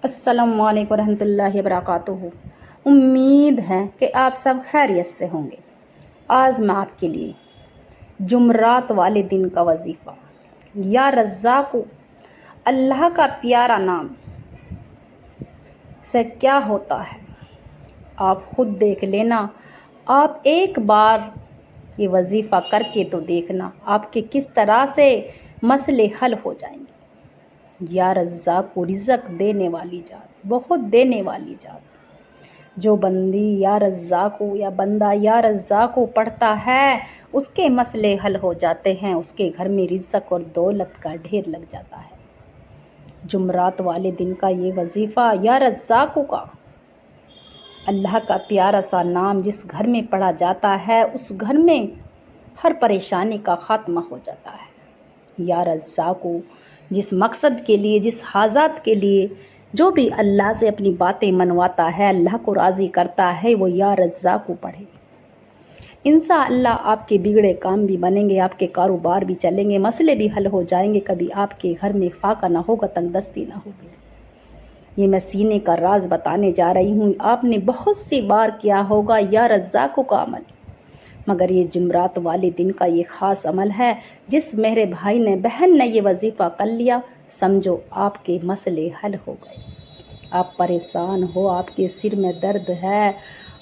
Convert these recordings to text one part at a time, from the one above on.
السلام علیکم ورحمۃ اللہ وبرکاتہ۔ امید ہے کہ آپ سب خیریت سے ہوں گے۔ آج میں آپ کے لیے جمعرات والے دن کا وظیفہ یا رزاق، اللہ کا پیارا نام سے کیا ہوتا ہے آپ خود دیکھ لینا۔ آپ ایک بار یہ وظیفہ کر کے تو دیکھنا آپ کے کس طرح سے مسئلے حل ہو جائیں گے۔ یا رزاق کو رزق دینے والی ذات، بہت دینے والی ذات۔ جو بندی یا رزاق کو یا بندہ یا رزاق کو پڑھتا ہے اس کے مسئلے حل ہو جاتے ہیں، اس کے گھر میں رزق اور دولت کا ڈھیر لگ جاتا ہے۔ جمعرات والے دن کا یہ وظیفہ یا رزاق کا، اللہ کا پیارا سا نام جس گھر میں پڑھا جاتا ہے اس گھر میں ہر پریشانی کا خاتمہ ہو جاتا ہے۔ یا رزاق کو جس مقصد کے لیے، جس حاجات کے لیے جو بھی اللہ سے اپنی باتیں منواتا ہے، اللہ کو راضی کرتا ہے، وہ یا رزاق کو پڑھے۔ انشاءاللہ آپ کے بگڑے کام بھی بنیں گے، آپ کے کاروبار بھی چلیں گے، مسئلے بھی حل ہو جائیں گے، کبھی آپ کے گھر میں فاقہ نہ ہوگا، تنگ دستی نہ ہوگی۔ یہ میں سینے کا راز بتانے جا رہی ہوں۔ آپ نے بہت سی بار کیا ہوگا یا رزاق کا عمل، مگر یہ جمعرات والے دن کا یہ خاص عمل ہے۔ جس میرے بھائی نے، بہن نے یہ وظیفہ کر لیا، سمجھو آپ کے مسئلے حل ہو گئے۔ آپ پریشان ہو، آپ کے سر میں درد ہے،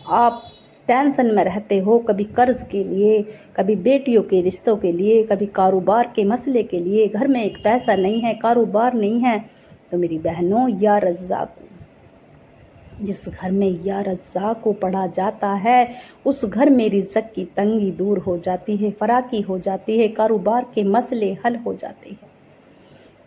آپ ٹینشن میں رہتے ہو، کبھی قرض کے لیے، کبھی بیٹیوں کے رشتوں کے لیے، کبھی کاروبار کے مسئلے کے لیے، گھر میں ایک پیسہ نہیں ہے، کاروبار نہیں ہے، تو میری بہنوں یا رزاق، جس گھر میں یا رزاق کو پڑھا جاتا ہے اس گھر میں رزق کی تنگی دور ہو جاتی ہے، فراخی ہو جاتی ہے، کاروبار کے مسئلے حل ہو جاتے ہیں۔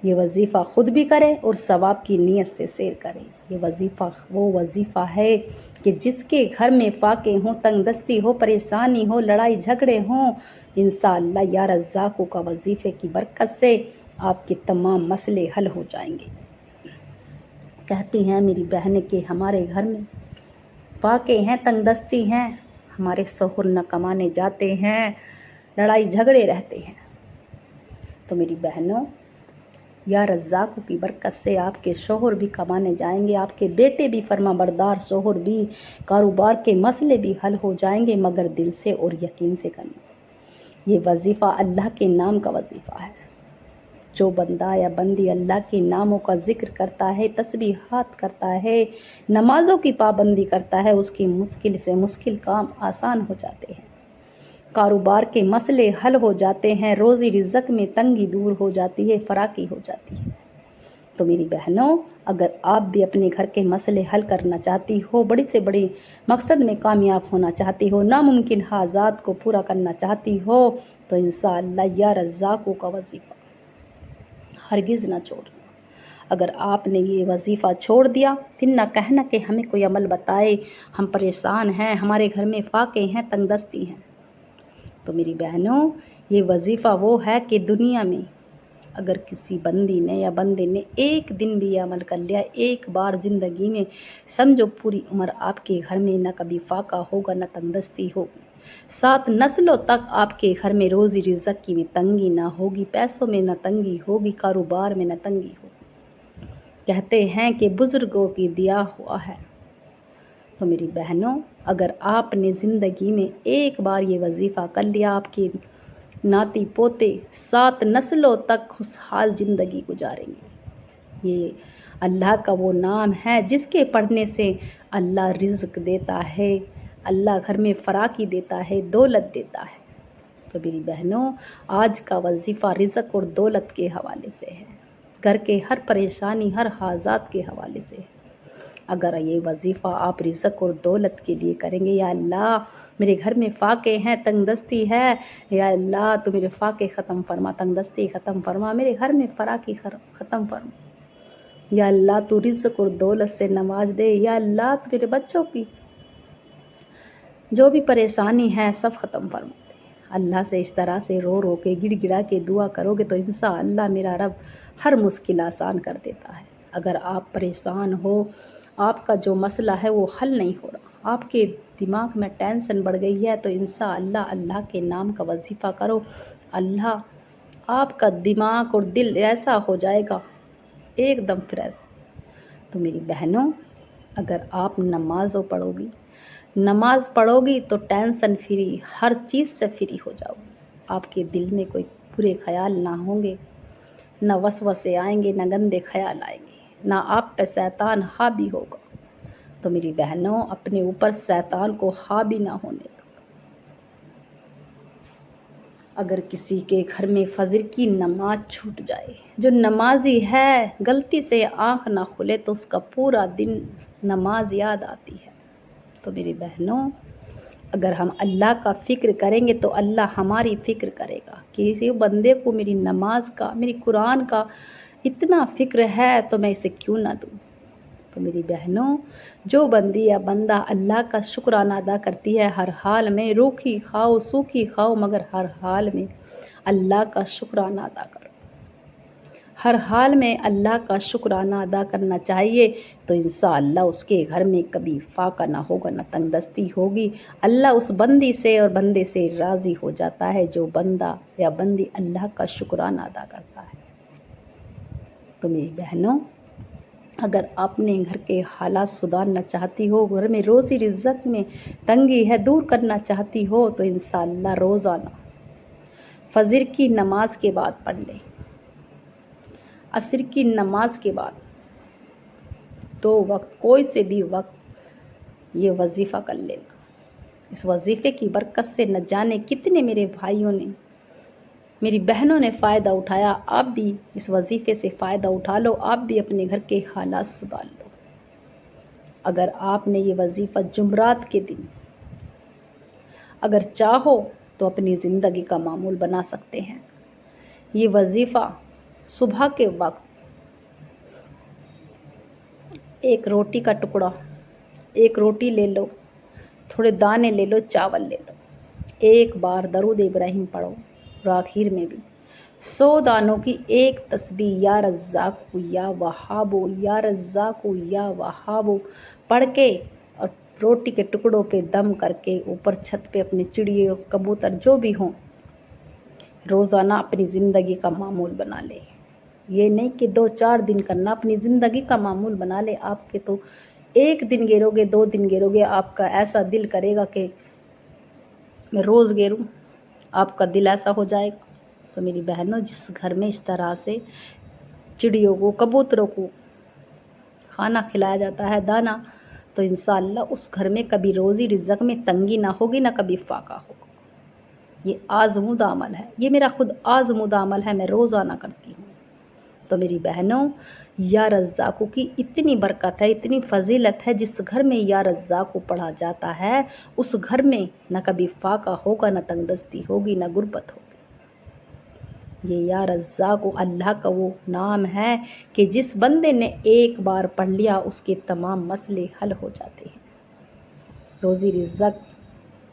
یہ وظیفہ خود بھی کرے اور ثواب کی نیت سے شیئر کرے۔ یہ وظیفہ وہ وظیفہ ہے کہ جس کے گھر میں فاقے ہوں، تنگ دستی ہو، پریشانی ہو، لڑائی جھگڑے ہوں، انشاءاللہ یا رزاق کا وظیفے کی برکت سے آپ کے تمام مسئلے حل ہو جائیں گے۔ کہتی ہیں میری بہنیں کہ ہمارے گھر میں فاقے ہیں، تنگ دستی ہیں، ہمارے شوہر نہ کمانے جاتے ہیں، لڑائی جھگڑے رہتے ہیں، تو میری بہنوں یا رزاق کی برکت سے آپ کے شوہر بھی کمانے جائیں گے، آپ کے بیٹے بھی فرما بردار شوہر بھی، کاروبار کے مسئلے بھی حل ہو جائیں گے، مگر دل سے اور یقین سے کرنا۔ یہ وظیفہ اللہ کے نام کا وظیفہ ہے۔ جو بندہ یا بندی اللہ کے ناموں کا ذکر کرتا ہے، تسبیحات کرتا ہے، نمازوں کی پابندی کرتا ہے، اس کی مشکل سے مشکل کام آسان ہو جاتے ہیں، کاروبار کے مسئلے حل ہو جاتے ہیں، روزی رزق میں تنگی دور ہو جاتی ہے، فراخی ہو جاتی ہے۔ تو میری بہنوں، اگر آپ بھی اپنے گھر کے مسئلے حل کرنا چاہتی ہو، بڑی سے بڑی مقصد میں کامیاب ہونا چاہتی ہو، ناممکن حاجات کو پورا کرنا چاہتی ہو، تو انشاءاللہ یا رزاق کا وظیفہ ہرگز نہ چھوڑنا۔ اگر آپ نے یہ وظیفہ چھوڑ دیا، پھر نہ کہنا کہ ہمیں کوئی عمل بتائے، ہم پریشان ہیں، ہمارے گھر میں فاقے ہیں، تنگ دستی ہیں۔ تو میری بہنوں، یہ وظیفہ وہ ہے کہ دنیا میں اگر کسی بندی نے یا بندے نے ایک دن بھی یہ عمل کر لیا، ایک بار زندگی میں، سمجھو پوری عمر آپ کے گھر میں نہ کبھی فاقہ ہوگا، نہ تنگ دستی ہوگی، 7 نسلوں تک آپ کے گھر میں روزی رزق کی میں تنگی نہ ہوگی، پیسوں میں نہ تنگی ہوگی، کاروبار میں نہ تنگی ہوگی۔ کہتے ہیں کہ بزرگوں کی دیا ہوا ہے۔ تو میری بہنوں، اگر آپ نے زندگی میں ایک بار یہ وظیفہ کر لیا، آپ کے ناتی پوتے 7 نسلوں تک خوشحال زندگی گزاریں گے۔ یہ اللہ کا وہ نام ہے جس کے پڑھنے سے اللہ رزق دیتا ہے، اللہ گھر میں فراخی دیتا ہے، دولت دیتا ہے۔ تو میری بہنوں، آج کا وظیفہ رزق اور دولت کے حوالے سے ہے، گھر کے ہر پریشانی، ہر حاجات کے حوالے سے ہے۔ اگر یہ وظیفہ آپ رزق اور دولت کے لیے کریں گے، یا اللہ میرے گھر میں فاقے ہیں، تنگ دستی ہے، یا اللہ تو میرے فاقے ختم فرما، تنگ دستی ختم فرما، میرے گھر میں فراخی ختم فرما، یا اللہ تو رزق اور دولت سے نواز دے، یا اللہ تو میرے بچوں کی جو بھی پریشانی ہے سب ختم فرما دے۔ اللہ سے اس طرح سے رو رو کے، گڑ گڑا کے دعا کرو گے تو انشاءاللہ میرا رب ہر مشکل آسان کر دیتا ہے۔ اگر آپ پریشان ہو، آپ کا جو مسئلہ ہے وہ حل نہیں ہو رہا، آپ کے دماغ میں ٹینشن بڑھ گئی ہے، تو انشاءاللہ اللہ کے نام کا وظیفہ کرو، اللہ آپ کا دماغ اور دل ایسا ہو جائے گا ایک دم فریش۔ تو میری بہنوں، اگر آپ نماز پڑھو گی تو ٹینشن فری، ہر چیز سے فری ہو جاؤ گی۔ آپ کے دل میں کوئی برے خیال نہ ہوں گے، نہ وسوسے آئیں گے، نہ گندے خیال آئیں گے، نہ آپ پہ شیطان حاوی ہوگا۔ تو میری بہنوں، اپنے اوپر شیطان کو حاوی نہ ہونے دو۔ اگر کسی کے گھر میں فجر کی نماز چھوٹ جائے، جو نمازی ہے، غلطی سے آنکھ نہ کھلے تو اس کا پورا دن نماز یاد آتی ہے۔ تو میری بہنوں، اگر ہم اللہ کا فکر کریں گے تو اللہ ہماری فکر کرے گا۔ کسی بندے کو میری نماز کا، میری قرآن کا اتنا فکر ہے تو میں اسے کیوں نہ دوں۔ تو میری بہنوں، جو بندی یا بندہ اللہ کا شکرانہ ادا کرتی ہے، ہر حال میں روکھی کھاؤ سوکھی کھاؤ مگر ہر حال میں اللہ کا شکرانہ ادا کرو۔ ہر حال میں اللہ کا شکرانہ ادا کرنا چاہیے، تو انشاءاللہ اس کے گھر میں کبھی فاقہ نہ ہوگا، نہ تنگ دستی ہوگی۔ اللہ اس بندی سے اور بندے سے راضی ہو جاتا ہے جو بندہ یا بندی اللہ کا شکرانہ ادا کرتا ہے۔ تو میری بہنوں، اگر اپنے گھر کے حالات سدھارنا چاہتی ہو، گھر میں روزی رزق میں تنگی ہے دور کرنا چاہتی ہو، تو انشاءاللہ روزانہ فجر کی نماز کے بعد پڑھ لیں، عصر کی نماز کے بعد 2 وقت کوئی سے بھی وقت یہ وظیفہ کر لینا۔ اس وظیفے کی برکت سے نہ جانے کتنے میرے بھائیوں نے، میری بہنوں نے فائدہ اٹھایا۔ آپ بھی اس وظیفے سے فائدہ اٹھا لو، آپ بھی اپنے گھر کے حالات سدھار لو۔ اگر آپ نے یہ وظیفہ جمعرات کے دن اگر چاہو تو اپنی زندگی کا معمول بنا سکتے ہیں۔ یہ وظیفہ صبح کے وقت ایک روٹی کا ٹکڑا، ایک روٹی لے لو، تھوڑے دانے لے لو، چاول لے لو، ایک بار درود ابراہیم پڑھو، اور آخر میں بھی 100 دانوں کی ایک تسبیح یا رزاق یا وہاب یا رزاق یا وہاب پڑھ کے اور روٹی کے ٹکڑوں پہ دم کر کے اوپر چھت پہ اپنے چڑیے کبوتر جو بھی ہوں روزانہ اپنی زندگی کا معمول بنا لے۔ یہ نہیں کہ 2-4 دن کرنا، اپنی زندگی کا معمول بنا لے۔ آپ کے تو 1 دن گیرو گے، 2 دن گیرو گے، آپ کا ایسا دل کرے گا کہ میں روز گیروں، آپ کا دل ایسا ہو جائے گا۔ تو میری بہنوں، جس گھر میں اس طرح سے چڑیوں کو کبوتروں کو کھانا کھلایا جاتا ہے، دانہ، تو انشاءاللہ اس گھر میں کبھی روزی رزق میں تنگی نہ ہوگی، نہ کبھی فاقہ ہوگا۔ یہ آزمودہ عمل ہے، یہ میرا خود آزمودہ عمل ہے، میں روزانہ کرتی ہوں۔ تو میری بہنوں، یا رزاقوں کی اتنی برکت ہے، اتنی فضیلت ہے، جس گھر میں یا رزاق کو پڑھا جاتا ہے اس گھر میں نہ کبھی فاقہ ہوگا، نہ تنگ دستی ہوگی، نہ غربت ہوگی۔ یہ یا رزاق اللہ کا وہ نام ہے کہ جس بندے نے ایک بار پڑھ لیا اس کے تمام مسئلے حل ہو جاتے ہیں، روزی رزق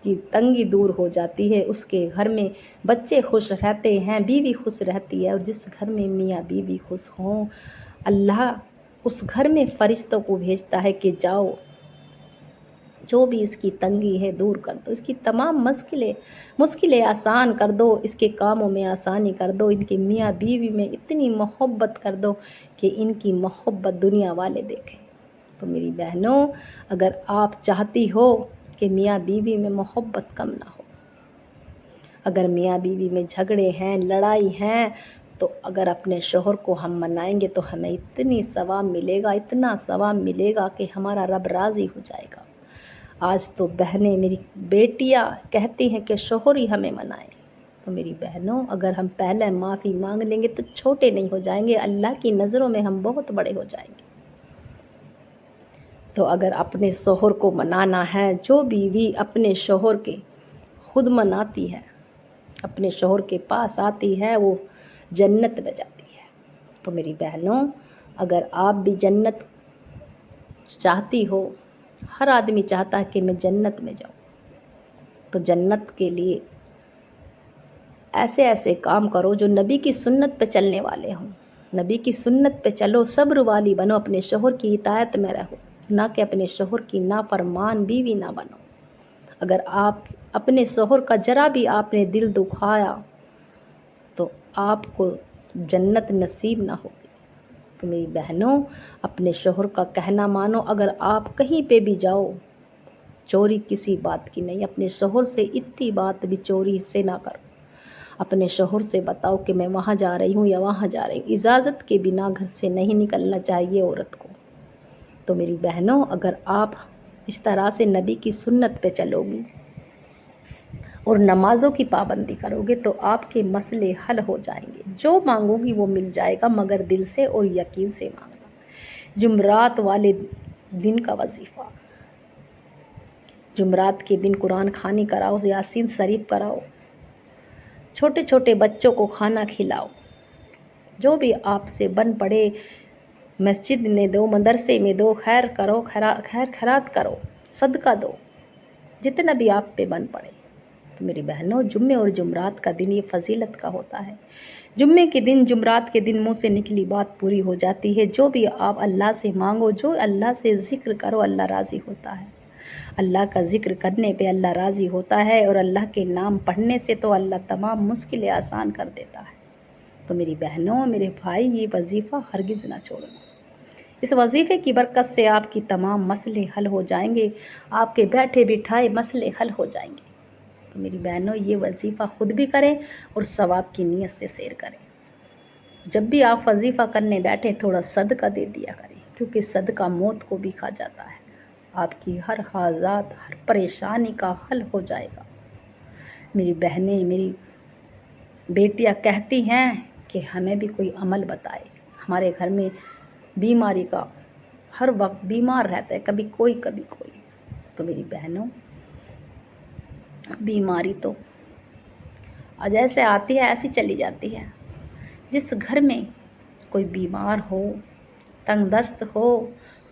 کی تنگی دور ہو جاتی ہے، اس کے گھر میں بچے خوش رہتے ہیں، بیوی خوش رہتی ہے، اور جس گھر میں میاں بیوی خوش ہوں، اللہ اس گھر میں فرشتوں کو بھیجتا ہے کہ جاؤ جو بھی اس کی تنگی ہے دور کر دو، اس کی تمام مشکلیں آسان کر دو، اس کے کاموں میں آسانی کر دو، ان کے میاں بیوی میں اتنی محبت کر دو کہ ان کی محبت دنیا والے دیکھیں۔ تو میری بہنوں، اگر آپ چاہتی ہو کہ میاں بیوی میں محبت کم نہ ہو، اگر میاں بیوی میں جھگڑے ہیں، لڑائی ہیں، تو اگر اپنے شوہر کو ہم منائیں گے تو ہمیں اتنی ثواب ملے گا، اتنا ثواب ملے گا کہ ہمارا رب راضی ہو جائے گا۔ آج تو بہنیں، میری بیٹیاں کہتی ہیں کہ شوہر ہی ہمیں منائے۔ تو میری بہنوں، اگر ہم پہلے معافی مانگ لیں گے تو چھوٹے نہیں ہو جائیں گے، اللہ کی نظروں میں ہم بہت بڑے ہو جائیں گے۔ تو اگر اپنے شوہر کو منانا ہے، جو بیوی اپنے شوہر کے خود مناتی ہے، اپنے شوہر کے پاس آتی ہے، وہ جنت میں جاتی ہے۔ تو میری بہنوں، اگر آپ بھی جنت چاہتی ہو، ہر آدمی چاہتا ہے کہ میں جنت میں جاؤں، تو جنت کے لیے ایسے کام کرو جو نبی کی سنت پہ چلنے والے ہوں۔ نبی کی سنت پہ چلو، صبر والی بنو، اپنے شوہر کی اطاعت میں رہو، نہ کہ اپنے شوہر کی نافرمان بیوی نہ بنو۔ اگر آپ اپنے شوہر کا ذرا بھی آپ نے دل دکھایا تو آپ کو جنت نصیب نہ ہوگی۔ تو میری بہنوں اپنے شوہر کا کہنا مانو، اگر آپ کہیں پہ بھی جاؤ چوری کسی بات کی نہیں، اپنے شوہر سے اتنی بات بھی چوری سے نہ کرو، اپنے شوہر سے بتاؤ کہ میں وہاں جا رہی ہوں یا وہاں جا رہی ہوں، اجازت کے بنا گھر سے نہیں نکلنا چاہیے عورت کو۔ تو میری بہنوں اگر آپ اس طرح سے نبی کی سنت پہ چلو گی اور نمازوں کی پابندی کرو گے تو آپ کے مسئلے حل ہو جائیں گے، جو مانگو گی وہ مل جائے گا، مگر دل سے اور یقین سے مانگنا۔ جمعرات والے دن کا وظیفہ، جمعرات کے دن قرآن خوانی کراؤ، یاسین شریف کراؤ، چھوٹے چھوٹے بچوں کو کھانا کھلاؤ، جو بھی آپ سے بن پڑے مسجد میں دو، مدرسے میں دو، خیر کرو، خیر خیرات کرو، صدقہ دو، جتنا بھی آپ پہ بن پڑے۔ تو میری بہنوں جمعے اور جمعرات کا دن یہ فضیلت کا ہوتا ہے۔ جمعے کے دن، جمعرات کے دن منہ سے نکلی بات پوری ہو جاتی ہے، جو بھی آپ اللہ سے مانگو، جو اللہ سے ذکر کرو، اللہ راضی ہوتا ہے۔ اللہ کا ذکر کرنے پہ اللہ راضی ہوتا ہے، اور اللہ کے نام پڑھنے سے تو اللہ تمام مشکلیں آسان کر دیتا ہے۔ تو میری بہنوں، میرے بھائی، یہ وظیفہ ہرگز نہ چھوڑنا۔ اس وظیفے کی برکت سے آپ کی تمام مسئلے حل ہو جائیں گے، آپ کے بیٹھے بٹھائے مسئلے حل ہو جائیں گے۔ تو میری بہنوں یہ وظیفہ خود بھی کریں اور ثواب کی نیت سے سیر کریں۔ جب بھی آپ وظیفہ کرنے بیٹھیں تھوڑا صدقہ دے دیا کریں، کیونکہ صدقہ موت کو بھی کھا جاتا ہے۔ آپ کی ہر حاجات، ہر پریشانی کا حل ہو جائے گا۔ میری بہنیں، میری بیٹیاں کہتی ہیں کہ ہمیں بھی کوئی عمل بتائے، ہمارے گھر میں بیماری کا ہر وقت بیمار رہتا ہے، کبھی کوئی کبھی کوئی۔ تو میری بہنوں بیماری تو جیسے آتی ہے ایسی چلی جاتی ہے۔ جس گھر میں کوئی بیمار ہو، تنگ دست ہو،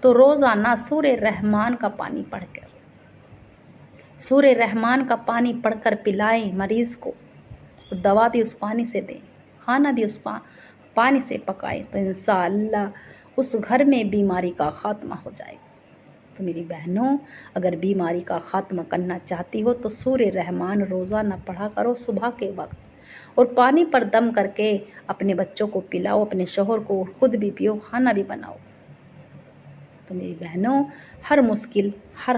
تو روزانہ سورہ رحمان کا پانی پڑھ کر، سورہ رحمان کا پانی پڑھ کر پلائیں مریض کو، اور دوا بھی اس پانی سے دیں، کھانا بھی اس پانی سے پکائیں، تو انشاءاللہ اس گھر میں بیماری کا خاتمہ ہو جائے گا۔ تو میری بہنوں اگر بیماری کا خاتمہ کرنا چاہتی ہو تو سورہ رحمان روزانہ پڑھا کرو صبح کے وقت، اور پانی پر دم کر کے اپنے بچوں کو پلاؤ، اپنے شوہر کو، خود بھی پیو، کھانا بھی بناؤ۔ تو میری بہنوں ہر مشکل، ہر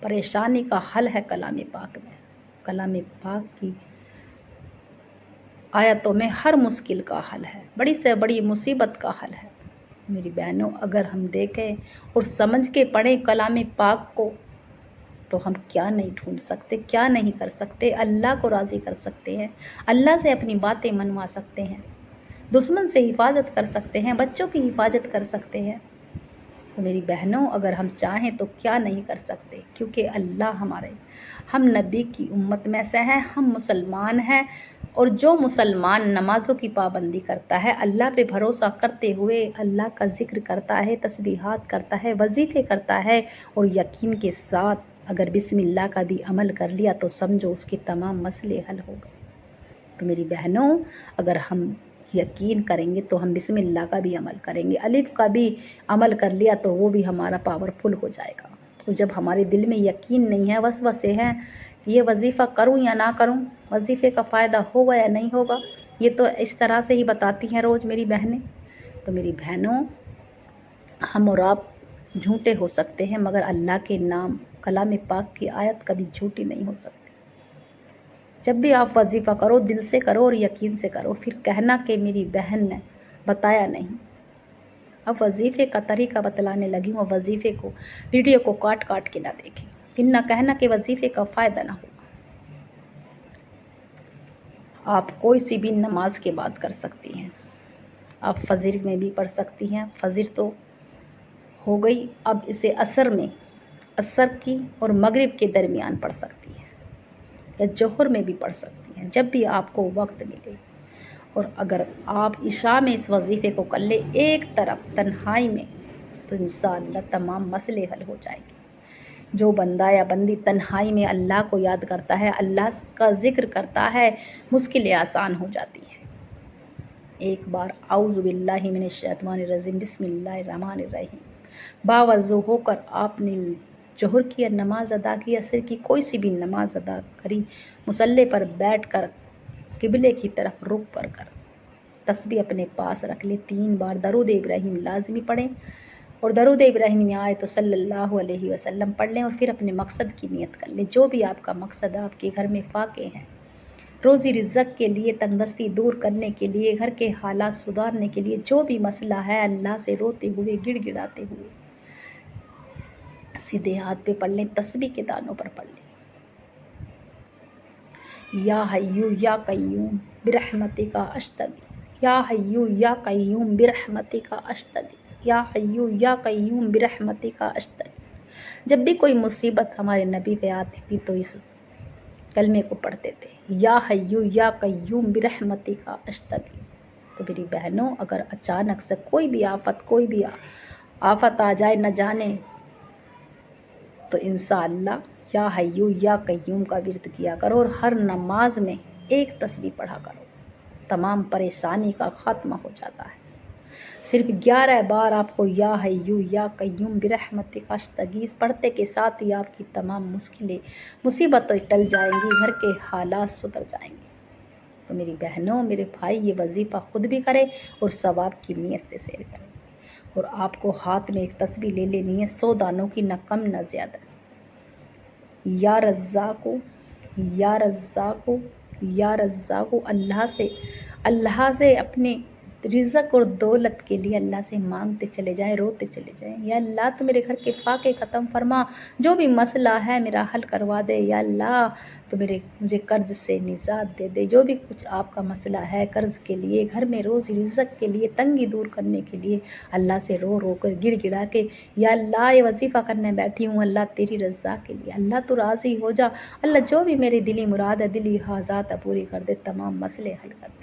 پریشانی کا حل ہے کلام پاک میں۔ کلام پاک کی آیتوں میں ہر مشکل کا حل ہے، بڑی سے بڑی مصیبت کا حل ہے۔ میری بہنوں اگر ہم دیکھیں اور سمجھ کے پڑھیں کلام پاک کو تو ہم کیا نہیں ڈھونڈ سکتے، کیا نہیں کر سکتے، اللہ کو راضی کر سکتے ہیں، اللہ سے اپنی باتیں منوا سکتے ہیں، دشمن سے حفاظت کر سکتے ہیں، بچوں کی حفاظت کر سکتے ہیں۔ تو میری بہنوں اگر ہم چاہیں تو کیا نہیں کر سکتے، کیونکہ اللہ ہم نبی کی امت میں سے ہیں، ہم مسلمان ہیں، اور جو مسلمان نمازوں کی پابندی کرتا ہے، اللہ پہ بھروسہ کرتے ہوئے اللہ کا ذکر کرتا ہے، تسبیحات کرتا ہے، وظیفے کرتا ہے، اور یقین کے ساتھ اگر بسم اللہ کا بھی عمل کر لیا تو سمجھو اس کے تمام مسئلے حل ہو گئے۔ تو میری بہنوں اگر ہم یقین کریں گے تو ہم بسم اللہ کا بھی عمل کریں گے، الف کا بھی عمل کر لیا تو وہ بھی ہمارا پاورفل ہو جائے گا۔ تو جب ہمارے دل میں یقین نہیں ہے، وسوسے ہیں، یہ وظیفہ کروں یا نہ کروں، وظیفے کا فائدہ ہوگا یا نہیں ہوگا، یہ تو اس طرح سے ہی بتاتی ہیں روز میری بہنیں۔ تو میری بہنوں ہم اور آپ جھوٹے ہو سکتے ہیں، مگر اللہ کے نام، کلام پاک کی آیت کبھی جھوٹی نہیں ہو سکتی۔ جب بھی آپ وظیفہ کرو دل سے کرو اور یقین سے کرو، پھر کہنا کہ میری بہن نے بتایا نہیں۔ اب وظیفے کا طریقہ بتلانے لگی ہوں، وظیفے کو، ویڈیو کو کاٹ کاٹ کے نہ دیکھیں، پھر نہ کہنا کہ وظیفے کا فائدہ نہ ہو۔ آپ کوئی سی بھی نماز کے بعد کر سکتی ہیں، آپ فجر میں بھی پڑھ سکتی ہیں، فجر تو ہو گئی، اب اسے عصر میں، عصر کی اور مغرب کے درمیان پڑھ سکتی ہیں، یا ظہر میں بھی پڑھ سکتی ہیں، جب بھی آپ کو وقت ملے۔ اور اگر آپ عشاء میں اس وظیفے کو کر لیں ایک طرف تنہائی میں تو انشاءاللہ تمام مسئلے حل ہو جائیں گے۔ جو بندہ یا بندی تنہائی میں اللہ کو یاد کرتا ہے، اللہ کا ذکر کرتا ہے، مشکلیں آسان ہو جاتی ہیں۔ ایک بار اعوذ باللہ من الشیطان الرجیم بسم اللہ الرحمن الرحیم باوضو ہو کر آپ نے ظہر کی نماز ادا کی، عصر کی کوئی سی بھی نماز ادا کری، مصلی پر بیٹھ کر قبلے کی طرف رخ کر تسبیح اپنے پاس رکھ لیں، 3 بار درود ابراہیم لازمی پڑھیں، اور درود ابراہیم یہاں آئے تو صلی اللہ علیہ وسلم پڑھ لیں، اور پھر اپنے مقصد کی نیت کر لیں۔ جو بھی آپ کا مقصد ہے، آپ کے گھر میں فاقے ہیں، روزی رزق کے لیے، تنگ دستی دور کرنے کے لیے، گھر کے حالات سدھارنے کے لیے، جو بھی مسئلہ ہے، اللہ سے روتے ہوئے، گڑ گڑاتے ہوئے سیدھے ہاتھ پہ پڑھ لیں، تسبیح کے دانوں پر پڑھ لیں۔ یا حیو یا قیوم برحمتک استغیث، یا حیو یا قیوم برحمتک استغیث، یا حیو یا قیوم برحمتک استغیث۔ جب بھی کوئی مصیبت ہمارے نبی پہ آتی تھی تو اس کلمے کو پڑھتے تھے، یا حیو یا قیوم برحمتک استغیث۔ تو میری بہنوں، اگر اچانک سے کوئی بھی آفت آ جائے نہ جانے، تو انشاءاللہ یا حیو یا قیوم کا ورد کیا کرو، اور ہر نماز میں ایک تسبیح پڑھا کرو، تمام پریشانی کا خاتمہ ہو جاتا ہے۔ صرف 11 بار آپ کو یا حیو یا قیوم برحمتک استغیث پڑھتے کے ساتھ ہی آپ کی تمام مصیبتیں ٹل جائیں گی، گھر کے حالات سدھر جائیں گے۔ تو میری بہنوں، میرے بھائی، یہ وظیفہ خود بھی کریں اور ثواب کی نیت سے سیر کریں، اور آپ کو ہاتھ میں ایک تسبیح لے لینی ہے 100 دانوں کی، نہ کم نہ زیادہ۔ یا رزاق، یا رزاق، یا رزاق، اللہ سے اپنے رزق اور دولت کے لیے اللہ سے مانگتے چلے جائیں، روتے چلے جائیں۔ یا اللہ تو میرے گھر کے فاقے ختم فرما، جو بھی مسئلہ ہے میرا حل کروا دے۔ یا اللہ تو مجھے قرض سے نجات دے دے، جو بھی کچھ آپ کا مسئلہ ہے قرض کے لیے، گھر میں روزی رزق کے لیے، تنگی دور کرنے کے لیے، اللہ سے رو رو کر گڑ گڑا کے یا اللہ یہ وظیفہ کرنے بیٹھی ہوں، اللہ تیری رضا کے لیے، اللہ تو راضی ہو جا، اللہ جو بھی میری دلی مراد ہے، دلی حاجات ہے پوری کر دے، تمام مسئلے حل کر دے۔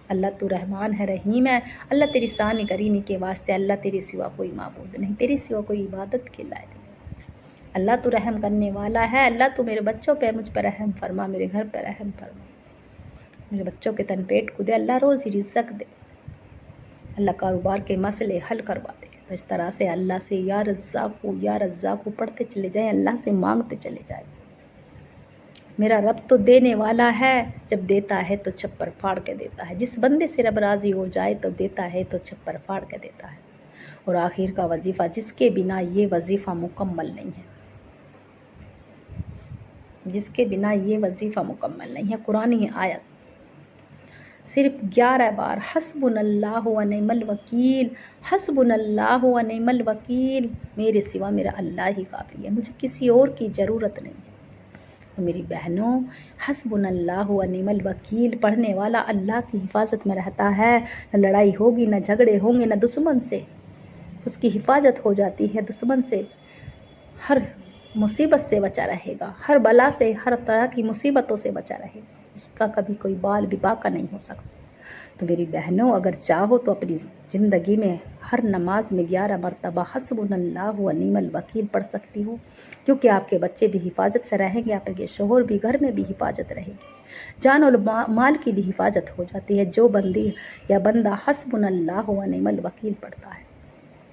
اللہ تو رحمان ہے، رحیم ہے، اللہ تیری شان کریمی کے واسطے، اللہ تیرے سوا کوئی معبود نہیں، تیرے سوا کوئی عبادت کے لائق نہیں، اللہ تو رحم کرنے والا ہے۔ اللہ تو میرے بچوں پہ مجھ پہ رحم فرما، میرے گھر پہ رحم فرما، میرے بچوں کے تن پیٹ کو دے، اللہ روزی رزق دے، اللہ کاروبار کے مسئلے حل کروا دے۔ تو اس طرح سے اللہ سے یا رزاق پڑھتے چلے جائیں، اللہ سے مانگتے چلے جائیں۔ میرا رب تو دینے والا ہے، جب دیتا ہے تو چھپر پھاڑ کے دیتا ہے، جس بندے سے رب راضی ہو جائے تو دیتا ہے تو چھپر پھاڑ کے دیتا ہے۔ اور آخر کا وظیفہ، جس کے بنا یہ وظیفہ مکمل نہیں ہے، جس کے بنا یہ وظیفہ مکمل نہیں ہے، قرآنی آیت صرف 11 بار، حسبنا اللہ و نعم الوکیل، حسبنا اللہ و نعم الوکیل، میرے سوا میرا اللہ ہی کافی ہے، مجھے کسی اور کی ضرورت نہیں ہے۔ تو میری بہنوں، حسبنا اللہ و نعم الوکیل پڑھنے والا اللہ کی حفاظت میں رہتا ہے، نہ لڑائی ہوگی، نہ جھگڑے ہوں گے، نہ دشمن سے اس کی حفاظت ہو جاتی ہے، دشمن سے ہر مصیبت سے بچا رہے گا، ہر بلا سے، ہر طرح کی مصیبتوں سے بچا رہے گا، اس کا کبھی کوئی بال بھی باقا نہیں ہو سکتا۔ تو میری بہنوں، اگر چاہو تو اپنی زندگی میں ہر نماز میں 11 مرتبہ حسبنا اللہ و نعم الوکیل پڑھ سکتی ہو، کیونکہ آپ کے بچے بھی حفاظت سے رہیں گے، آپ کے شوہر بھی، گھر میں بھی حفاظت رہے گی، جان اور مال کی بھی حفاظت ہو جاتی ہے جو بندی یا بندہ حسبنا اللہ و نعم الوکیل پڑھتا ہے۔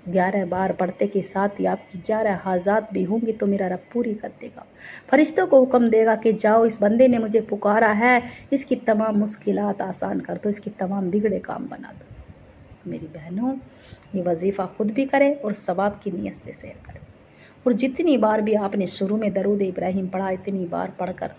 11 بار پڑھتے کے ساتھ ہی آپ کی 11 حاجات بھی ہوں گی تو میرا رب پوری کر دے گا، فرشتوں کو حکم دے گا کہ جاؤ، اس بندے نے مجھے پکارا ہے، اس کی تمام مشکلات آسان کر دو، اس کی تمام بگڑے کام بنا دو۔ میری بہنوں، یہ وظیفہ خود بھی کریں اور ثواب کی نیت سے سیر کریں، اور جتنی بار بھی آپ نے شروع میں درود ابراہیم پڑھا، اتنی بار پڑھ کر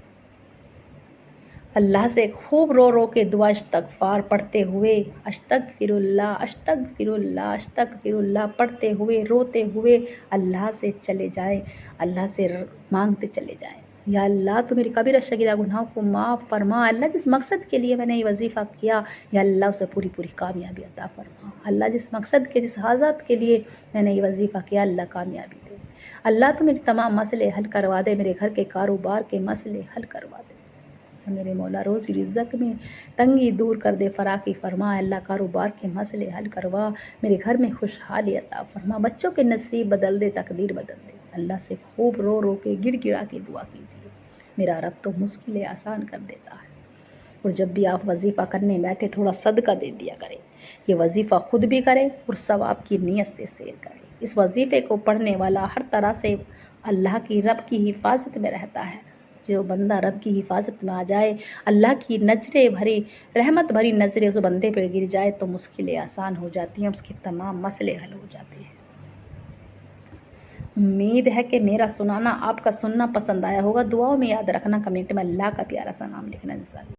اللہ سے خوب رو رو کے دعا استغفار پڑھتے ہوئے، استغفر اللہ استغفر اللہ استغفر اللہ پڑھتے ہوئے، روتے ہوئے اللہ سے چلے جائیں، اللہ سے مانگتے چلے جائیں۔ یا اللہ تو میری کبیرہ صغیرہ گناہوں کو معاف فرما، اللہ جس مقصد کے لیے میں نے یہ وظیفہ کیا، یا اللہ اسے پوری کامیابی عطا فرما، اللہ جس مقصد کے، جس حاجات کے لیے میں نے یہ وظیفہ کیا، اللہ کامیابی دے، اللہ تو میرے تمام مسئلے حل کروا دے، میرے گھر کے کاروبار کے مسئلے حل کروا دے، میرے مولا روزی رزق میں تنگی دور کر دے، فراخی فرما، اللہ کاروبار کے مسئلے حل کروا، میرے گھر میں خوشحالی عطا فرما، بچوں کے نصیب بدل دے، تقدیر بدل دے۔ اللہ سے خوب رو رو کے، گڑ گڑا کے دعا کیجیے، میرا رب تو مشکلیں آسان کر دیتا ہے۔ اور جب بھی آپ وظیفہ کرنے بیٹھے تھوڑا صدقہ دے دیا کریں، یہ وظیفہ خود بھی کریں اور ثواب کی نیت سے سیر کریں۔ اس وظیفے کو پڑھنے والا ہر طرح سے اللہ کی، رب کی حفاظت میں رہتا ہے، جو بندہ رب کی حفاظت میں آ جائے، اللہ کی نظریں بھری رحمت بھری نظریں اس بندے پہ گر جائے تو مشکلیں آسان ہو جاتی ہیں، اس کے تمام مسئلے حل ہو جاتے ہیں۔ امید ہے کہ میرا سنانا آپ کا سننا پسند آیا ہوگا۔ دعاؤں میں یاد رکھنا، کمنٹ میں اللہ کا پیارا سا نام لکھنا انشاءاللہ۔